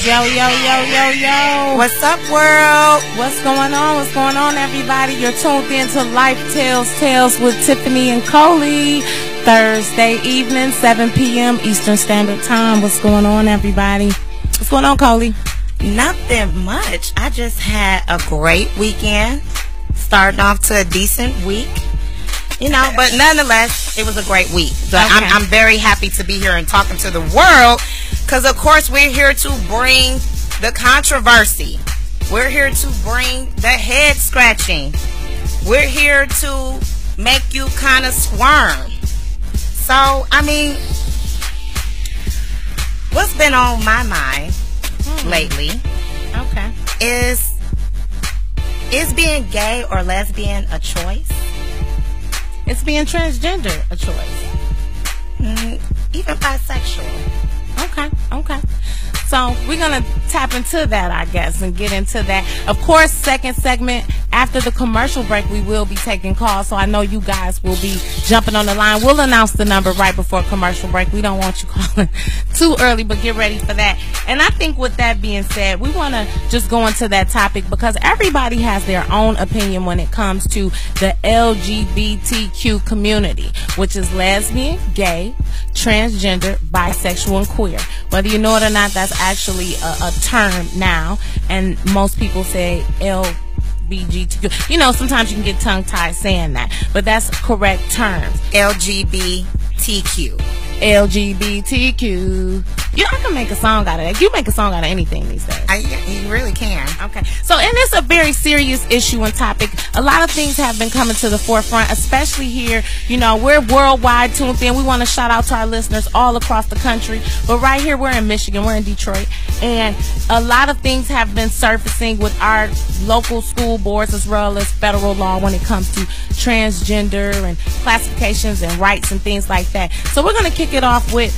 Yo, yo, yo, yo, yo. What's up, world? What's going on? What's going on, everybody? You're tuned into Life Tales with Tiffany and Coley. Thursday evening, 7 p.m. Eastern Standard Time. What's going on, everybody? What's going on, Coley? Nothing much. I just had a great weekend. Starting off to a decent week. You know, but nonetheless, it was a great week. So okay. I'm very happy to be here and talking to the world because, of course, we're here to bring the controversy. We're here to bring the head scratching. We're here to make you kind of squirm. So, I mean, what's been on my mind lately is being gay or lesbian a choice? Is being transgender a choice? Even bisexual. Okay. So we're going to tap into that, I guess, and get into that. Of course, second segment, after the commercial break, we will be taking calls. So I know you guys will be jumping on the line. We'll announce the number right before commercial break. We don't want you calling too early, but get ready for that. And I think with that being said, we want to just go into that topic because everybody has their own opinion when it comes to the LGBTQ community, which is lesbian, gay, transgender, bisexual, and queer. Whether you know it or not, that's actually a term now, and most people say LGBTQ. You know, sometimes you can get tongue-tied saying that, but that's correct terms. LGBTQ. You know, I can make a song out of that. You make a song out of anything these days. You really can. Okay. So, and it's a very serious issue and topic. A lot of things have been coming to the forefront, especially here. You know, we're worldwide tuned in. We want to shout out to our listeners all across the country. But right here, we're in Michigan. We're in Detroit. And a lot of things have been surfacing with our local school boards as well as federal law when it comes to transgender and classifications and rights and things like that. So we're going to kick it off with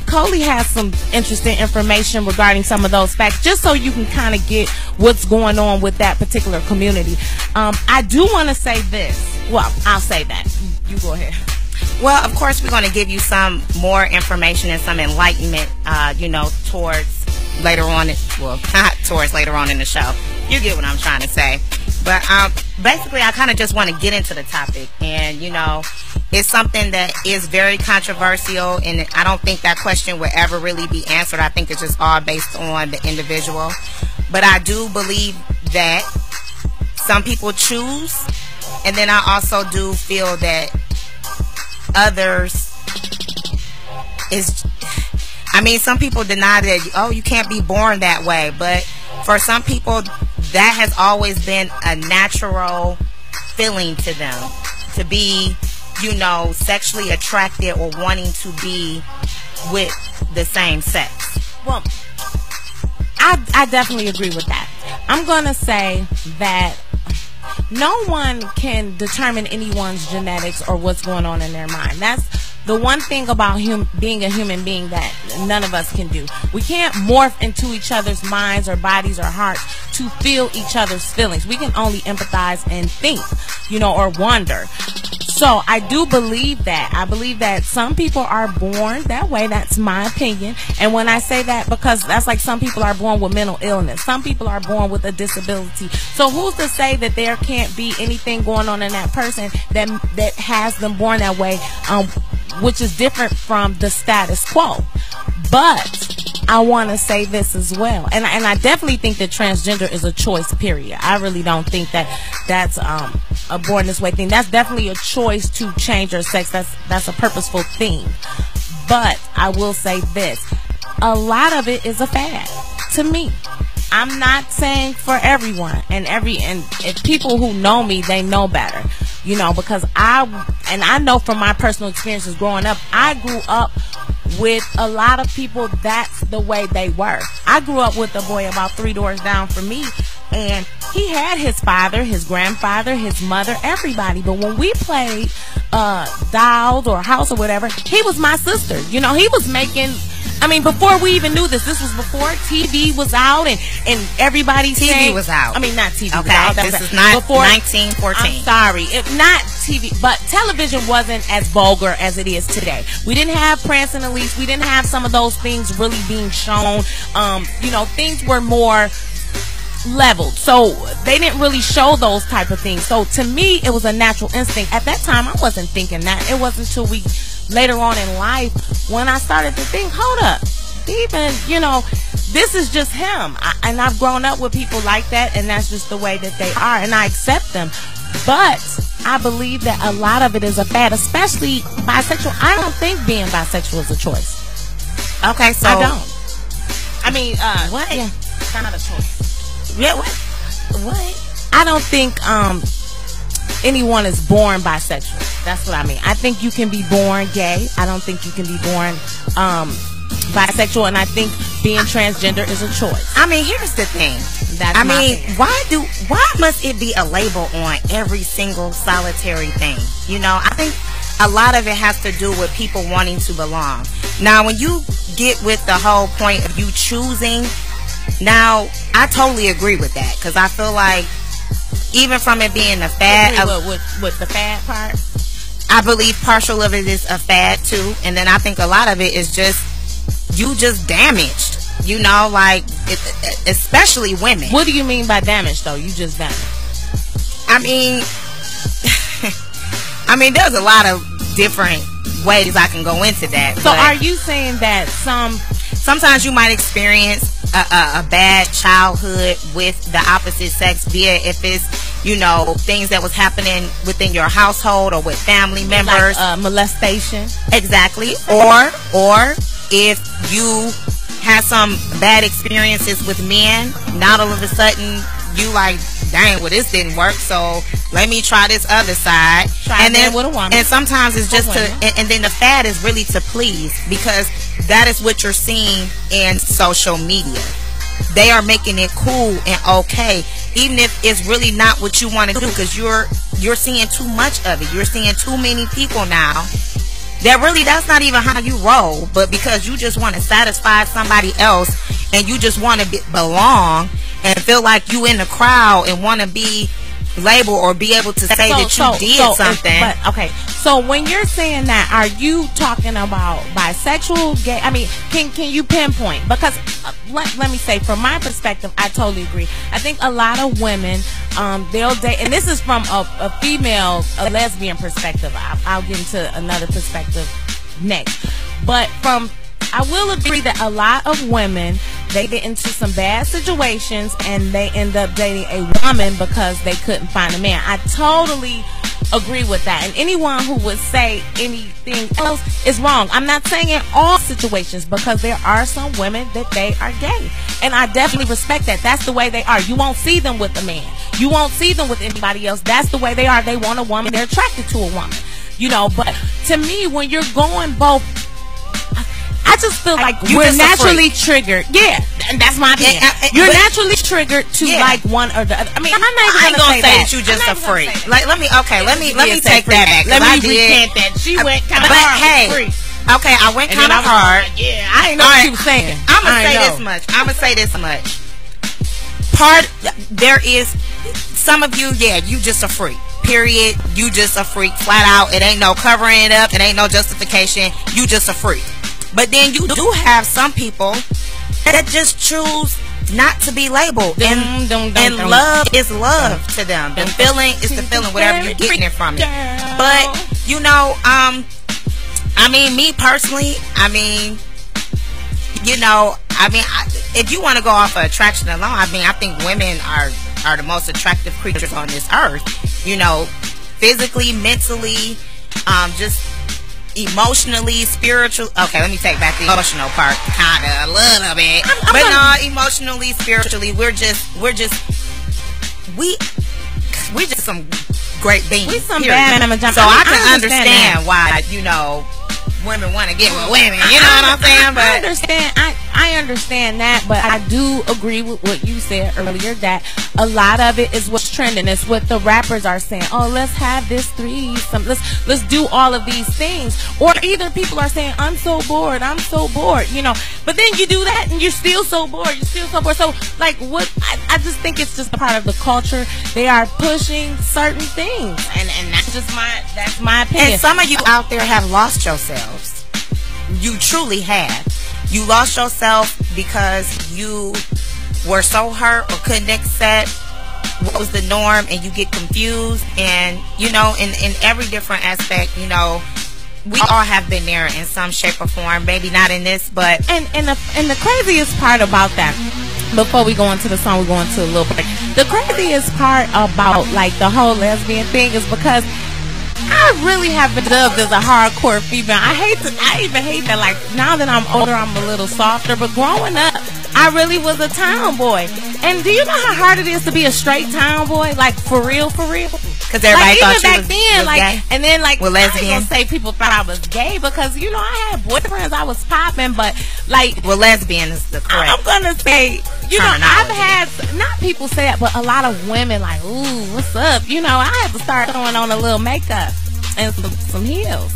Coley has some interesting information regarding some of those facts, just so you can kind of get what's going on with that particular community. I do want to say this. Well, I'll say that. You go ahead. Well, of course, we're going to give you some more information and some enlightenment, you know, towards later on. Well, not towards later on in the show. You get what I'm trying to say. But basically, I kind of just want to get into the topic. And, you know, it's something that is very controversial. And I don't think that question will ever really be answered. I think it's just all based on the individual. But I do believe that some people choose. And then I also do feel that others is... I mean, some people deny that, oh, you can't be born that way. But for some people, that has always been a natural feeling to them, to be, you know, sexually attracted or wanting to be with the same sex. Well, I definitely agree with that. I'm going to say that no one can determine anyone's genetics or what's going on in their mind. That's the one thing about being a human being that none of us can do. We can't morph into each other's minds or bodies or hearts to feel each other's feelings. We can only empathize and think, you know, or wonder. So I do believe that. I believe that some people are born that way. That's my opinion. And when I say that, because that's like some people are born with mental illness. Some people are born with a disability. So who's to say that there can't be anything going on in that person that has them born that way, which is different from the status quo. But I want to say this as well, and I definitely think that transgender is a choice, period. I really don't think that that's a born this way thing. That's definitely a choice to change your sex. That's a purposeful thing. But I will say this, a lot of it is a fad to me. I'm not saying for everyone, and if people who know me, they know better, you know, because I know from my personal experiences growing up, I grew up with a lot of people that's the way they were. I grew up with a boy about 3 doors down from me, and he had his father, his grandfather, his mother, everybody. But when we played dolls or house or whatever, he was my sister. You know, he was making... I mean, before we even knew this was before TV was out and everybody TV was out. I mean, not TV okay, was out. This is not before 1914. I'm sorry. Not TV, but television wasn't as vulgar as it is today. We didn't have Prince and Elise. We didn't have some of those things really being shown. You know, things were more leveled, so they didn't really show those type of things. So to me, it was a natural instinct. At that time, I wasn't thinking that. It wasn't until later on in life when I started to think, hold up, even, you know, this is just him. And I've grown up with people like that, and that's just the way that they are, and I accept them. But I believe that a lot of it is a fad, especially bisexual. I don't think being bisexual is a choice. Okay, so I don't. I mean, what? Yeah, it's not a choice. Yeah, what? I don't think anyone is born bisexual. That's what I mean. I think you can be born gay. I don't think you can be born bisexual, and I think being transgender is a choice. I mean, here's the thing. That's my opinion. Why must it be a label on every single solitary thing? You know, I think a lot of it has to do with people wanting to belong. Now, when you get with the whole point of you choosing, now I totally agree with that, because I feel like even from it being a fad, with the fad part, I believe partial of it is a fad too, and then I think a lot of it is just you just damaged. You know, like especially women. What do you mean by damage, though? You just damaged. I mean, there's a lot of different ways I can go into that. So, are you saying that sometimes you might experience a bad childhood with the opposite sex, be it if it's, you know, things that was happening within your household or with family members, like molestation, exactly, or if you had some bad experiences with men, not all of a sudden you like, dang, well, this didn't work, so let me try this other side. And then with a woman. And sometimes it's just and then the fad is really to please, because that is what you're seeing in social media. They are making it cool and okay, even if it's really not what you want to do, because you're seeing too much of it. You're seeing too many people now that really, that's not even how you roll, but because you just want to satisfy somebody else and you just want to belong and feel like you in the crowd and want to be labeled or be able to say that you did something. Okay, so when you're saying that, are you talking about bisexual, gay? I mean, can you pinpoint? Because let me say, from my perspective, I totally agree. I think a lot of women, they'll date, and this is from a female, a lesbian perspective. I'll get into another perspective next. But I will agree that a lot of women, they get into some bad situations and they end up dating a woman because they couldn't find a man. I totally agree with that. And anyone who would say anything else is wrong. I'm not saying in all situations, because there are some women that they are gay. And I definitely respect that. That's the way they are. You won't see them with a man. You won't see them with anybody else. That's the way they are. They want a woman. They're attracted to a woman. You know, but to me, when you're going both, I just feel like we're naturally triggered. Yeah, and that's my opinion. You're naturally triggered to like one or the other. I mean, I'm not even gonna say that you just a freak. Like, let me take that back. Let me recant that. She went kind of hard. Hey, okay, I went kind of hard. Yeah, I didn't know what she was saying. I'm gonna say this much. There is some of you. Yeah, you just a freak. Period. You just a freak. Flat out. It ain't no covering it up. It ain't no justification. You just a freak. But then you do have some people that just choose not to be labeled, and love is love to them. The feeling is the feeling, whatever you're getting it from it. But you know, I mean, me personally, I mean, you know, if you want to go off of attraction alone, I mean, I think women are the most attractive creatures on this earth. You know, physically, mentally, just emotionally, spiritual. Okay, let me take back the emotional part, kind of a little bit. But no, emotionally, spiritually, we're just some great beings. We some bad men. So I can understand why, you know, women want to get with women. You know what I'm saying? But I understand. I understand that, but I do agree with what you said earlier, that a lot of it is what's trending. It's what the rappers are saying. Oh, let's have this threesome. Let's do all of these things. Or either people are saying, I'm so bored, you know. But then you do that and you're still so bored. So, like, what? I just think it's just a part of the culture. They are pushing certain things, and that's my opinion. And some of you out there have lost yourselves. You truly have. You lost yourself because you were so hurt or couldn't accept what was the norm, and you get confused. And you know, in every different aspect, you know, we all have been there in some shape or form. Maybe not in this, but and the craziest part about that, before we go into the song, we go into a little break. The craziest part about like the whole lesbian thing is because I really have been dubbed as a hardcore female. I even hate that. Like, now that I'm older, I'm a little softer. But growing up, I really was a tomboy. And do you know how hard it is to be a straight tomboy? Like, for real? Because everybody thought you was gay. And then, like, well, lesbian. I ain't gonna say people thought I was gay because, you know, I had boyfriends, I was popping, but, like... Well, lesbian is the correct I'm gonna say, you know, I've had... Not people say that, but a lot of women, like, ooh, what's up? You know, I have to start throwing on a little makeup and some heels.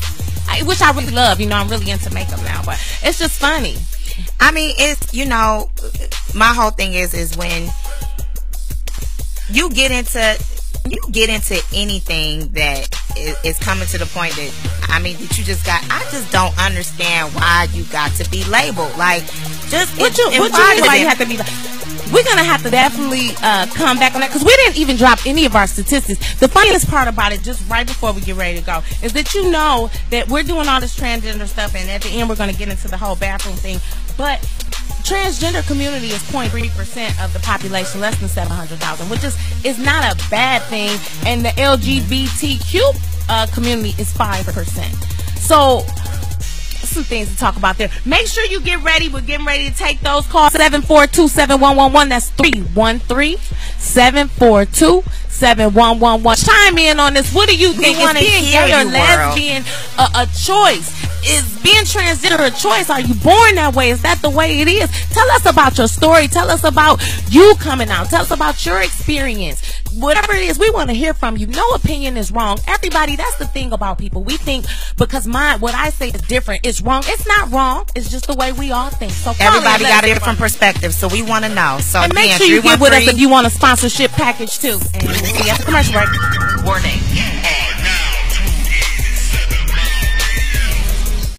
Which I really love. You know, I'm really into makeup now, but it's just funny. I mean, it's, you know, my whole thing is when you get into anything that is coming to the point that, I mean, that you just got, I just don't understand why you got to be labeled. Like, just what you mean why you have to be we're gonna have to definitely come back on that, because we didn't even drop any of our statistics. The funniest part about it, just right before we get ready to go, is that you know that we're doing all this transgender stuff, and at the end we're gonna get into the whole bathroom thing, but transgender community is 0.3% of the population, less than 700,000, which is not a bad thing, and the LGBTQ community is 5%. So some things to talk about there. Make sure you get ready. We're getting ready to take those calls. 742-7111. That's 313-742-7111. Chime in on this. What do you think? Is being gay or lesbian a choice? Is being transgender a choice? Are you born that way? Is that the way it is? Tell us about your story. Tell us about you coming out. Tell us about your experience. Whatever it is, we want to hear from you. No opinion is wrong. Everybody, that's the thing about people. We think because what I say is different, it's wrong. It's not wrong. It's just the way we all think. So everybody got a different perspective, so we want to know. So and make sure you get with us if you want a sponsorship package too. And we'll see you after commercial break. Warning.